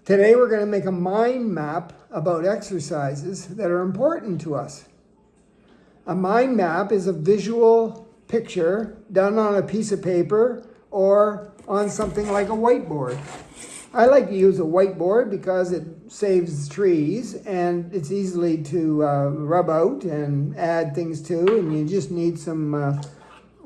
Today we're going to make a mind map about exercises that are important to us. A mind map is a visual picture done on a piece of paper or on something like a whiteboard. I like to use a whiteboard because it saves trees and it's easily to rub out and add things to, and you just need some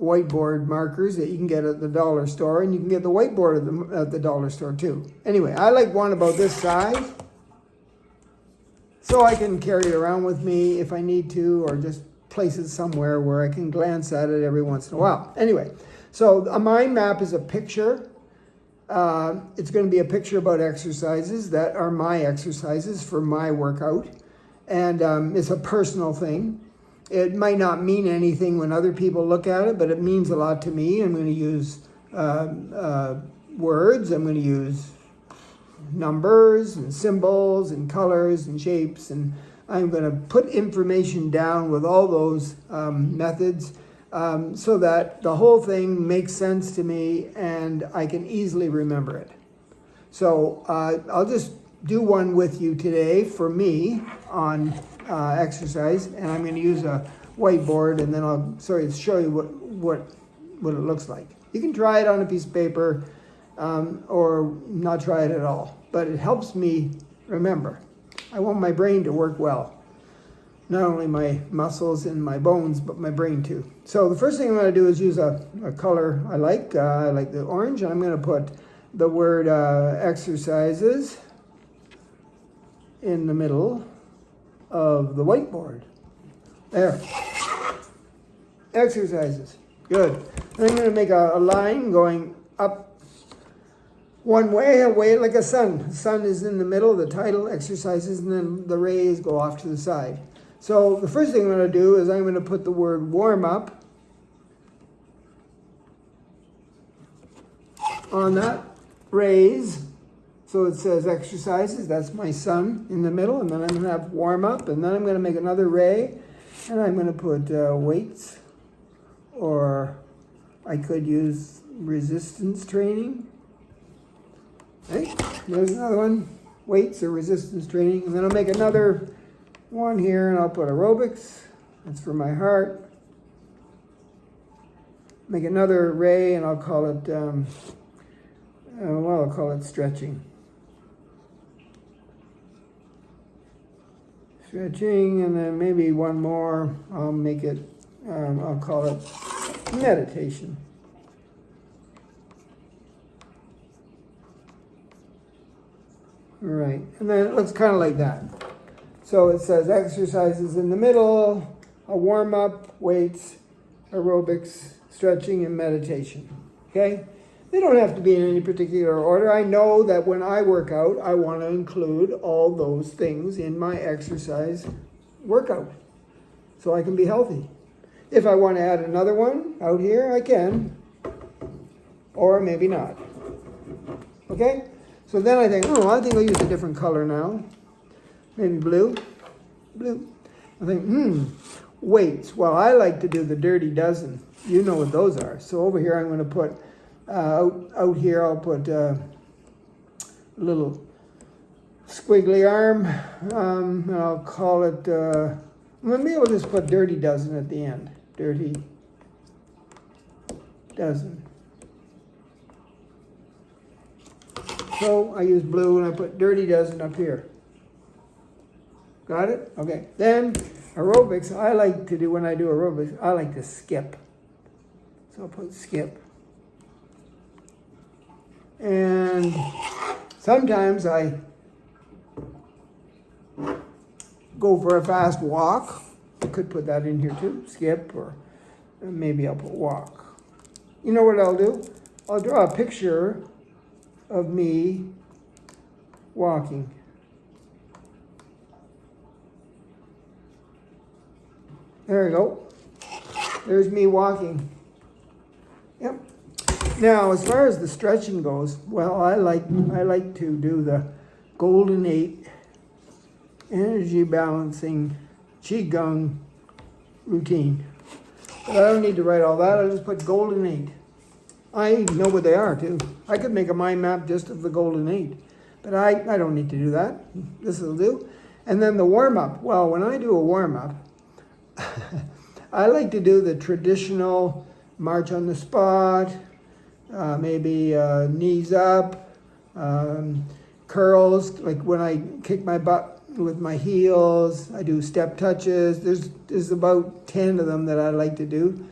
whiteboard markers that you can get at the dollar store, and you can get the whiteboard at the dollar store too. Anyway, I like one about this size so I can carry it around with me if I need to, or just place it somewhere where I can glance at it every once in a while. Anyway, so a mind map is a picture. It's going to be a picture about exercises that are my exercises for my workout, and it's a personal thing. It might not mean anything when other people look at it, but it means a lot to me. I'm going to use words. I'm going to use numbers and symbols and colors and shapes, and I'm going to put information down with all those methods so that the whole thing makes sense to me and I can easily remember it. So I'll just do one with you today for me on exercise, and I'm going to use a whiteboard, and then I'll show you what it looks like. You can try it on a piece of paper or not try it at all, but it helps me remember. I want my brain to work well. Not only my muscles and my bones, but my brain too. So the first thing I'm going to do is use a color I like. I like the orange. I'm going to put the word exercises in the middle of the whiteboard. There. Exercises. Good. And I'm going to make a line going up one way like a sun. The sun is in the middle, the title, exercises, and then the rays go off to the side. So the first thing I'm going to do is I'm going to put the word warm up on that raise. So it says exercises, that's my sun in the middle, and then I'm going to have warm up, and then I'm going to make another ray, and I'm going to put weights, or I could use resistance training. Okay, there's another one, weights or resistance training, and then I'll make another one here, and I'll put aerobics, that's for my heart. Make another ray, and I'll call it, I'll call it stretching. Stretching, and then maybe one more, I'll make it, I'll call it meditation. All right, and then it looks kind of like that. So it says exercises in the middle, a warm-up, weights, aerobics, stretching, and meditation. Okay? They don't have to be in any particular order. I know that when I work out, I want to include all those things in my exercise workout so I can be healthy. If I want to add another one out here, I can, or maybe not. Okay? So then I think, I think I'll use a different color now. Maybe blue. I think, weights. Well, I like to do the dirty dozen. You know what those are. So over here I'm going to put, out here I'll put a little squiggly arm. And I'll call it, maybe I'll just put dirty dozen at the end. Dirty dozen. So I use blue and I put dirty dozen up here. Got it? Okay. Then aerobics, I like to do, when I do aerobics, I like to skip. So I'll put skip. And sometimes I go for a fast walk. I could put that in here too, skip, or maybe I'll put walk. You know what I'll do? I'll draw a picture of me walking. There we go. There's me walking. Yep. Now, as far as the stretching goes, well, I like to do the Golden 8 energy balancing Qigong routine. But I don't need to write all that. I'll just put Golden 8 I know what they are too. I could make a mind map just of the Golden 8, but I don't need to do that. This will do. And then the warm-up. Well, when I do a warm-up, I like to do the traditional march on the spot, maybe knees up, curls, like when I kick my butt with my heels. I do step touches. There's about 10 of them that I like to do.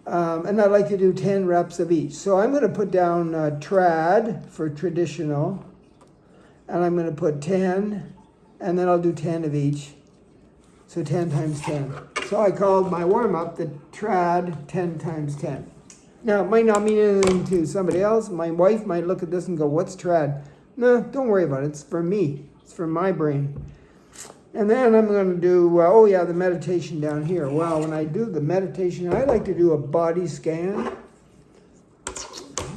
And I like to do 10 reps of each. So I'm going to put down trad for traditional, and I'm going to put 10, and then I'll do 10 of each. So 10 times 10. So I called my warm-up the trad 10 times 10. Now, it might not mean anything to somebody else. My wife might look at this and go, what's trad? No, don't worry about it. It's for me. It's for my brain. And then I'm going to do, the meditation down here. Well, when I do the meditation, I like to do a body scan.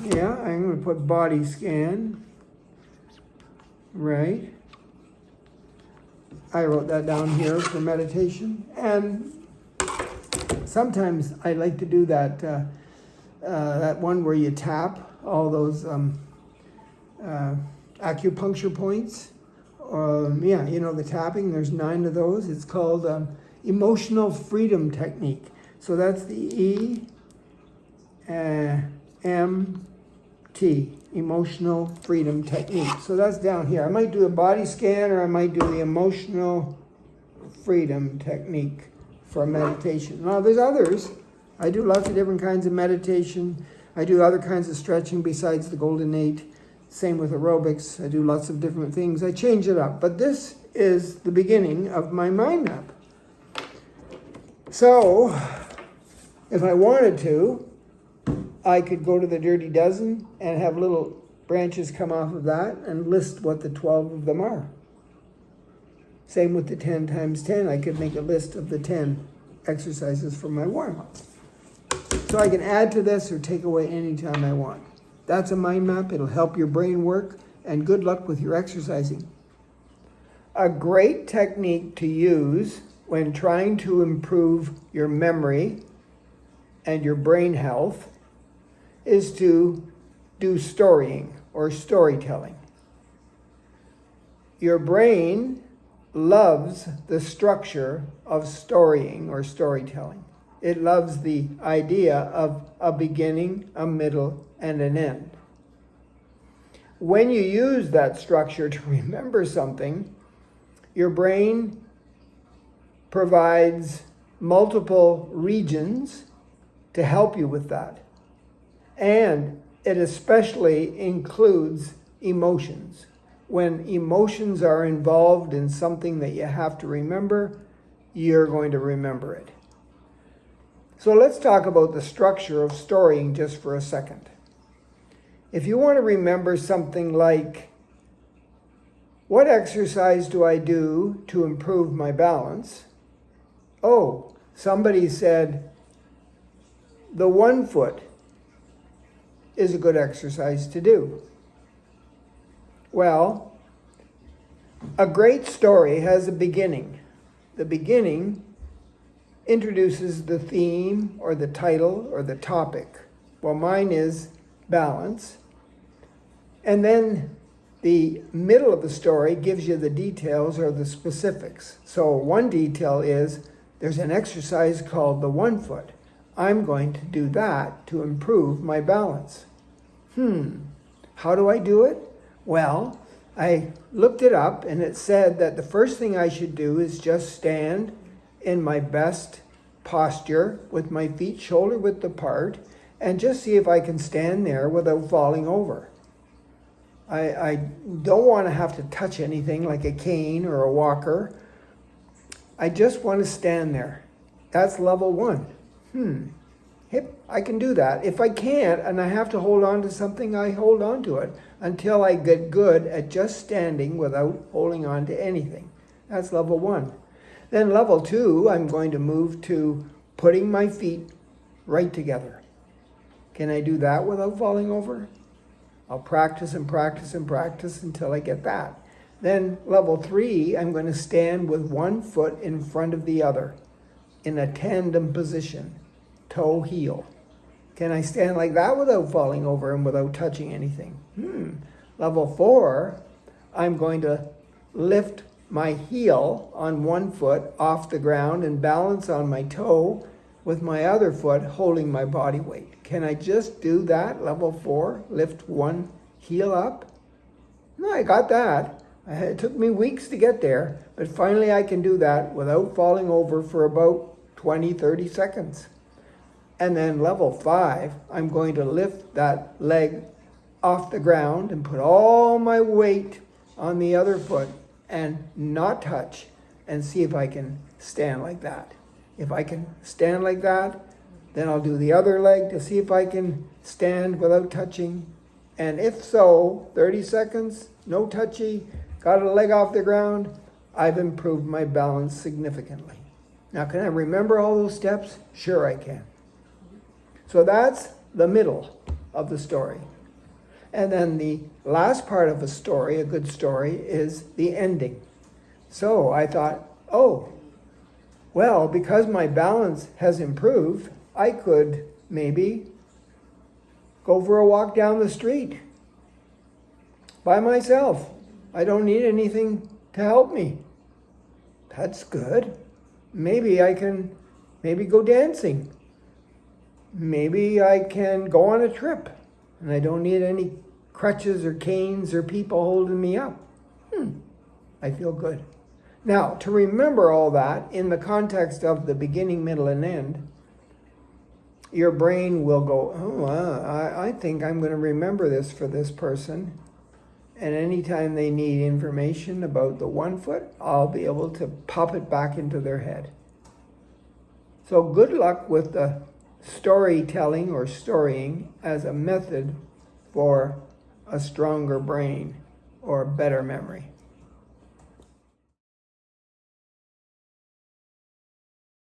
Yeah, I'm going to put body scan. Right. I wrote that down here for meditation. And sometimes I like to do that, that one where you tap all those acupuncture points. The tapping, there's 9 of those. It's called emotional freedom technique. So that's the EMT, emotional freedom technique. So that's down here. I might do a body scan, or I might do the emotional freedom technique for meditation. Now there's others. I do lots of different kinds of meditation. I do other kinds of stretching besides the Golden 8. Same with aerobics. I do lots of different things. I change it up. But this is the beginning of my mind map. So, if I wanted to, I could go to the Dirty Dozen and have little branches come off of that and list what the 12 of them are. Same with the 10 times 10. I could make a list of the 10 exercises for my warm-up. So I can add to this or take away anytime I want. That's a mind map. It'll help your brain work, and good luck with your exercising. A great technique to use when trying to improve your memory and your brain health is to do storying or storytelling. Your brain loves the structure of storying or storytelling. It loves the idea of a beginning, a middle, and an end. When you use that structure to remember something, your brain provides multiple regions to help you with that. And it especially includes emotions. When emotions are involved in something that you have to remember, you're going to remember it. So let's talk about the structure of storying just for a second. If you want to remember something like, what exercise do I do to improve my balance? Oh, somebody said, the 1 foot is a good exercise to do. Well, a great story has a beginning. The beginning introduces the theme or the title or the topic. Well, mine is balance. And then the middle of the story gives you the details or the specifics. So one detail is there's an exercise called the 1 foot. I'm going to do that to improve my balance. How do I do it? Well, I looked it up and it said that the first thing I should do is just stand in my best posture with my feet shoulder width apart and just see if I can stand there without falling over. I don't want to have to touch anything like a cane or a walker. I just want to stand there. That's level 1. I can do that. If I can't and I have to hold on to something, I hold on to it until I get good at just standing without holding on to anything. That's level 1. Then level 2, I'm going to move to putting my feet right together. Can I do that without falling over? I'll practice and practice and practice until I get that. Then level 3, I'm going to stand with 1 foot in front of the other in a tandem position, toe heel. Can I stand like that without falling over and without touching anything? Level 4, I'm going to lift my heel on one foot off the ground and balance on my toe with my other foot holding my body weight. Can I just do that, level 4? Lift one heel up? No, I got that. It took me weeks to get there, but finally I can do that without falling over for about 20, 30 seconds. And then level 5, I'm going to lift that leg off the ground and put all my weight on the other foot and not touch and see if I can stand like that. If I can stand like that, then I'll do the other leg to see if I can stand without touching. And if so, 30 seconds, no touchy, got a leg off the ground, I've improved my balance significantly. Now, can I remember all those steps? Sure I can. So that's the middle of the story. And then the last part of a story, a good story, is the ending. So I thought, oh, well, because my balance has improved, I could maybe go for a walk down the street by myself. I don't need anything to help me. That's good. Maybe I can go dancing. Maybe I can go on a trip and I don't need any crutches or canes or people holding me up. I feel good. Now, to remember all that in the context of the beginning, middle, and end, your brain will go, I think I'm going to remember this for this person. And anytime they need information about the one foot, I'll be able to pop it back into their head. So good luck with the storytelling or storying as a method for a stronger brain or better memory.